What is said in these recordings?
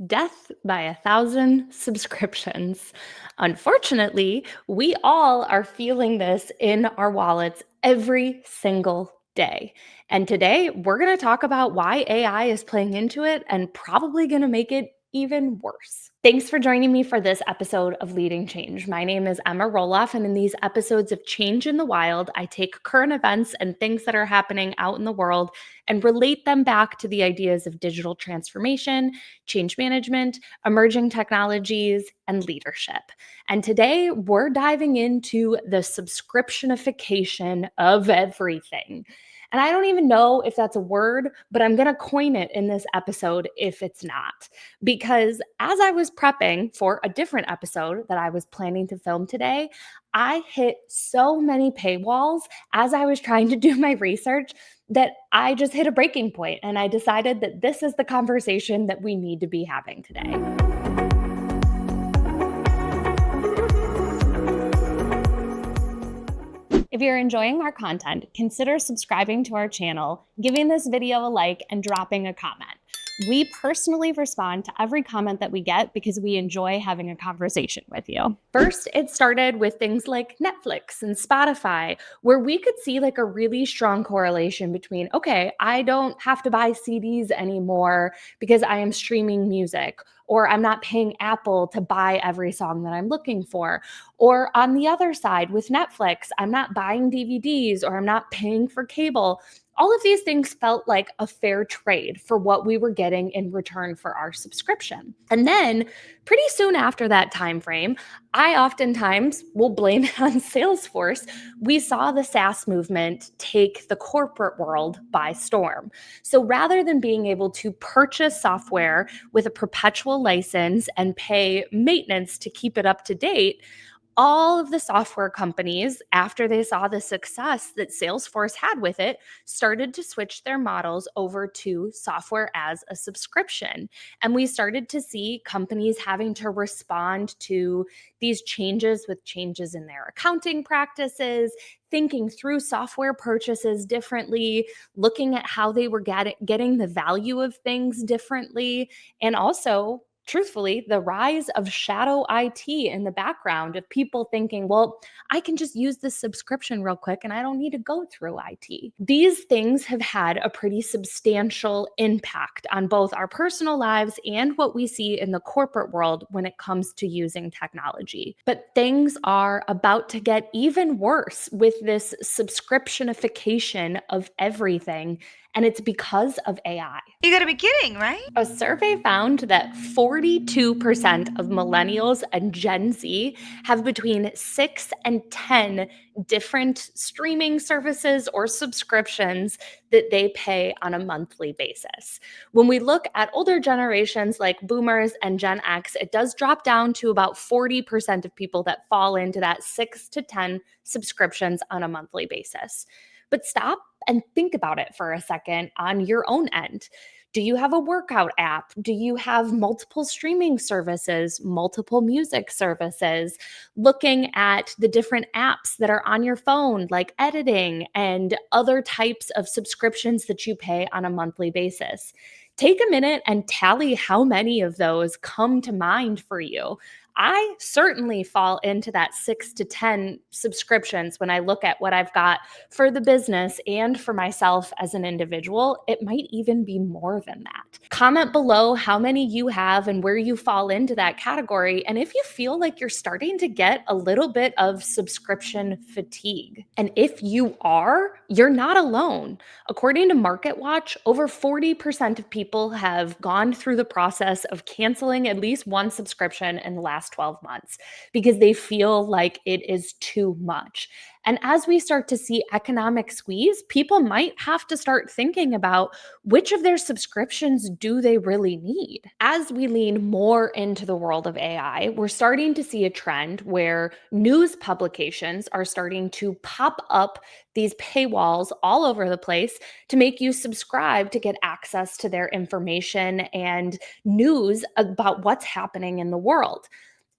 Death by 1,000 subscriptions. Unfortunately, we all are feeling this in our wallets every single day. And today, we're going to talk about why AI is playing into it and probably going to make it even worse. Thanks for joining me for this episode of Leading Change. My name is Emma Roloff, and in these episodes of Change in the Wild, I take current events and things that are happening out in the world and relate them back to the ideas of digital transformation, change management, emerging technologies, and leadership. And today we're diving into the subscriptionification of everything. And I don't even know if that's a word, but I'm going to coin it in this episode if it's not. Because as I was prepping for a different episode that I was planning to film today, I hit so many paywalls as I was trying to do my research that I just hit a breaking point, and I decided that this is the conversation that we need to be having today. If you're enjoying our content, consider subscribing to our channel, giving this video a like, and dropping a comment. We personally respond to every comment that we get because we enjoy having a conversation with you. First, it started with things like Netflix and Spotify, where we could see like a really strong correlation between, okay, I don't have to buy CDs anymore because I am streaming music, or I'm not paying Apple to buy every song that I'm looking for. Or on the other side with Netflix, I'm not buying DVDs or I'm not paying for cable. All of these things felt like a fair trade for what we were getting in return for our subscription. And then pretty soon after that time frame, I oftentimes will blame it on Salesforce. We saw the SaaS movement take the corporate world by storm. So rather than being able to purchase software with a perpetual license and pay maintenance to keep it up to date, all of the software companies, after they saw the success that Salesforce had with it, started to switch their models over to software as a subscription. And we started to see companies having to respond to these changes with changes in their accounting practices, thinking through software purchases differently, looking at how they were getting the value of things differently, and also truthfully, the rise of shadow IT in the background of people thinking, well, I can just use this subscription real quick and I don't need to go through IT. These things have had a pretty substantial impact on both our personal lives and what we see in the corporate world when it comes to using technology. But things are about to get even worse with this subscriptionification of everything. And it's because of AI. You gotta be kidding, right? A survey found that 42% of millennials and Gen Z have between 6 and 10 different streaming services or subscriptions that they pay on a monthly basis. When we look at older generations like boomers and Gen X, it does drop down to about 40% of people that fall into that 6 to 10 subscriptions on a monthly basis. But stop and think about it for a second on your own end. Do you have a workout app? Do you have multiple streaming services, multiple music services? Looking at the different apps that are on your phone, like editing and other types of subscriptions that you pay on a monthly basis. Take a minute and tally how many of those come to mind for you. I certainly fall into that 6 to 10 subscriptions when I look at what I've got for the business and for myself as an individual. It might even be more than that. Comment below how many you have and where you fall into that category, and if you feel like you're starting to get a little bit of subscription fatigue. And if you are, you're not alone. According to MarketWatch, over 40% of people have gone through the process of canceling at least one subscription in the last 12 months because they feel like it is too much. And as we start to see economic squeeze, people might have to start thinking about which of their subscriptions do they really need. As we lean more into the world of AI, we're starting to see a trend where news publications are starting to pop up these paywalls all over the place to make you subscribe to get access to their information and news about what's happening in the world.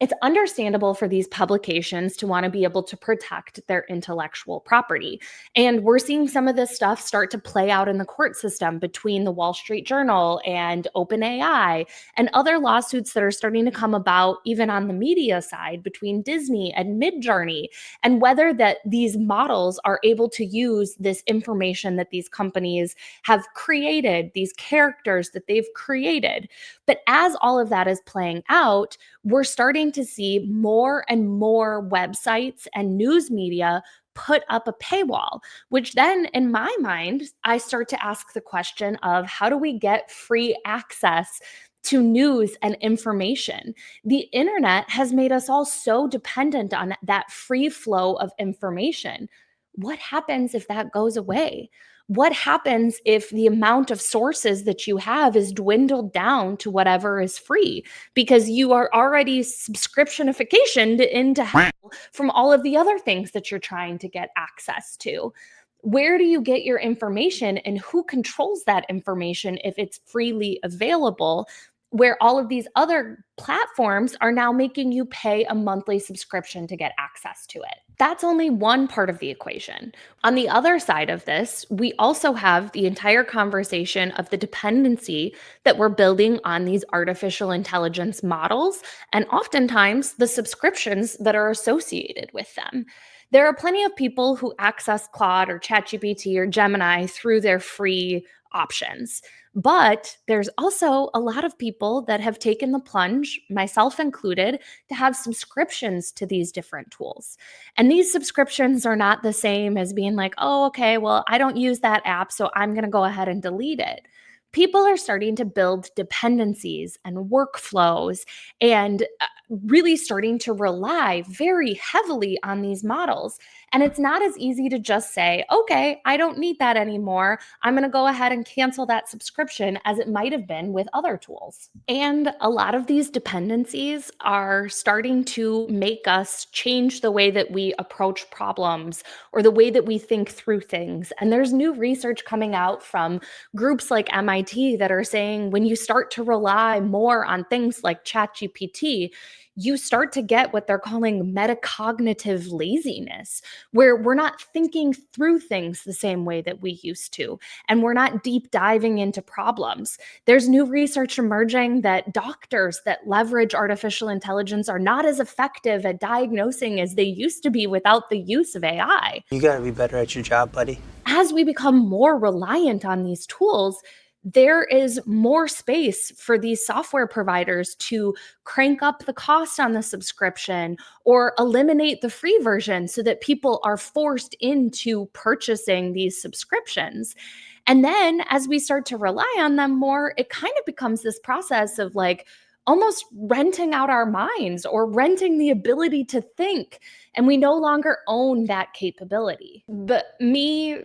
It's understandable for these publications to want to be able to protect their intellectual property. And we're seeing some of this stuff start to play out in the court system between the Wall Street Journal and OpenAI and other lawsuits that are starting to come about even on the media side between Disney and Midjourney, and whether that these models are able to use this information that these companies have created, these characters that they've created. But as all of that is playing out, we're starting to see more and more websites and news media put up a paywall, which then, in my mind, I start to ask the question of how do we get free access to news and information? The internet has made us all so dependent on that free flow of information. What happens if that goes away? What happens if the amount of sources that you have is dwindled down to whatever is free because you are already subscriptionification into hell from all of the other things that you're trying to get access to? Where do you get your information and who controls that information if it's freely available? Where all of these other platforms are now making you pay a monthly subscription to get access to it. That's only one part of the equation. On the other side of this, we also have the entire conversation of the dependency that we're building on these artificial intelligence models, and oftentimes the subscriptions that are associated with them. There are plenty of people who access Claude or ChatGPT or Gemini through their free options. But there's also a lot of people that have taken the plunge, myself included, to have subscriptions to these different tools. And these subscriptions are not the same as being like, oh, okay, well, I don't use that app, so I'm going to go ahead and delete it. People are starting to build dependencies and workflows and really starting to rely very heavily on these models. And it's not as easy to just say, okay, I don't need that anymore. I'm going to go ahead and cancel that subscription as it might have been with other tools. And a lot of these dependencies are starting to make us change the way that we approach problems or the way that we think through things. And there's new research coming out from groups like MIT that are saying when you start to rely more on things like ChatGPT, you start to get what they're calling metacognitive laziness, where we're not thinking through things the same way that we used to, and we're not deep diving into problems. There's new research emerging that doctors that leverage artificial intelligence are not as effective at diagnosing as they used to be without the use of AI. You gotta be better at your job, buddy. As we become more reliant on these tools, there is more space for these software providers to crank up the cost on the subscription or eliminate the free version so that people are forced into purchasing these subscriptions. And then as we start to rely on them more, it kind of becomes this process of like almost renting out our minds or renting the ability to think. And we no longer own that capability. But me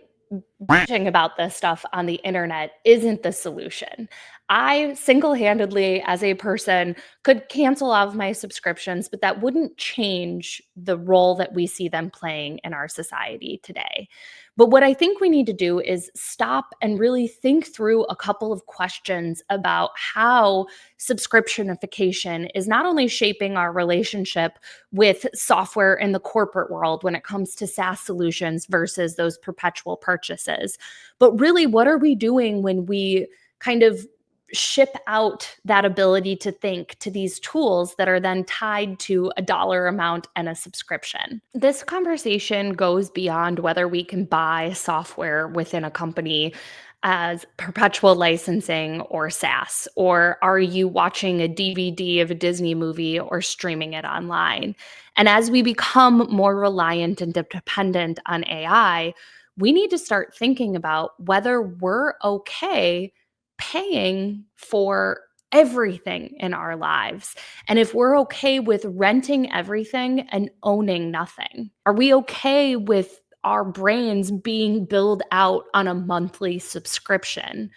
bitching about this stuff on the internet isn't the solution. I single-handedly, as a person, could cancel all of my subscriptions, but that wouldn't change the role that we see them playing in our society today. But what I think we need to do is stop and really think through a couple of questions about how subscriptionification is not only shaping our relationship with software in the corporate world when it comes to SaaS solutions versus those perpetual purchases, but really what are we doing when we kind of ship out that ability to think to these tools that are then tied to a dollar amount and a subscription. This conversation goes beyond whether we can buy software within a company as perpetual licensing or SaaS, or are you watching a DVD of a Disney movie or streaming it online? And as we become more reliant and dependent on AI, we need to start thinking about whether we're okay paying for everything in our lives. And if we're okay with renting everything and owning nothing, are we okay with our brains being billed out on a monthly subscription?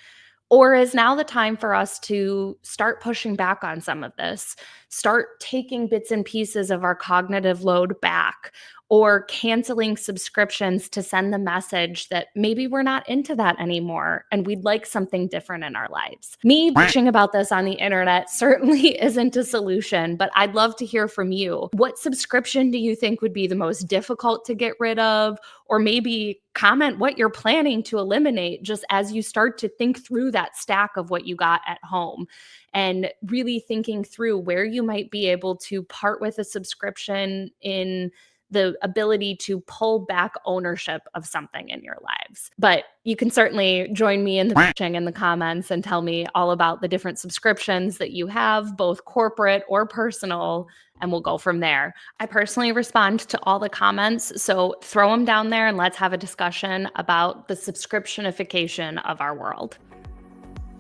Or is now the time for us to start pushing back on some of this, start taking bits and pieces of our cognitive load back, or canceling subscriptions to send the message that maybe we're not into that anymore and we'd like something different in our lives. Me bitching about this on the internet certainly isn't a solution, but I'd love to hear from you. What subscription do you think would be the most difficult to get rid of? Or maybe comment what you're planning to eliminate just as you start to think through that stack of what you got at home, and really thinking through where you might be able to part with a subscription in the ability to pull back ownership of something in your lives. But you can certainly join me in the bitching in the comments and tell me all about the different subscriptions that you have, both corporate or personal, and we'll go from there. I personally respond to all the comments, so throw them down there and let's have a discussion about the subscriptionification of our world.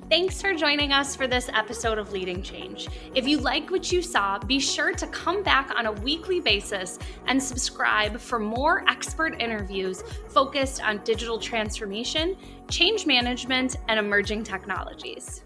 Thanks for joining us for this episode of Leading Change. If you like what you saw, be sure to come back on a weekly basis and subscribe for more expert interviews focused on digital transformation, change management, and emerging technologies.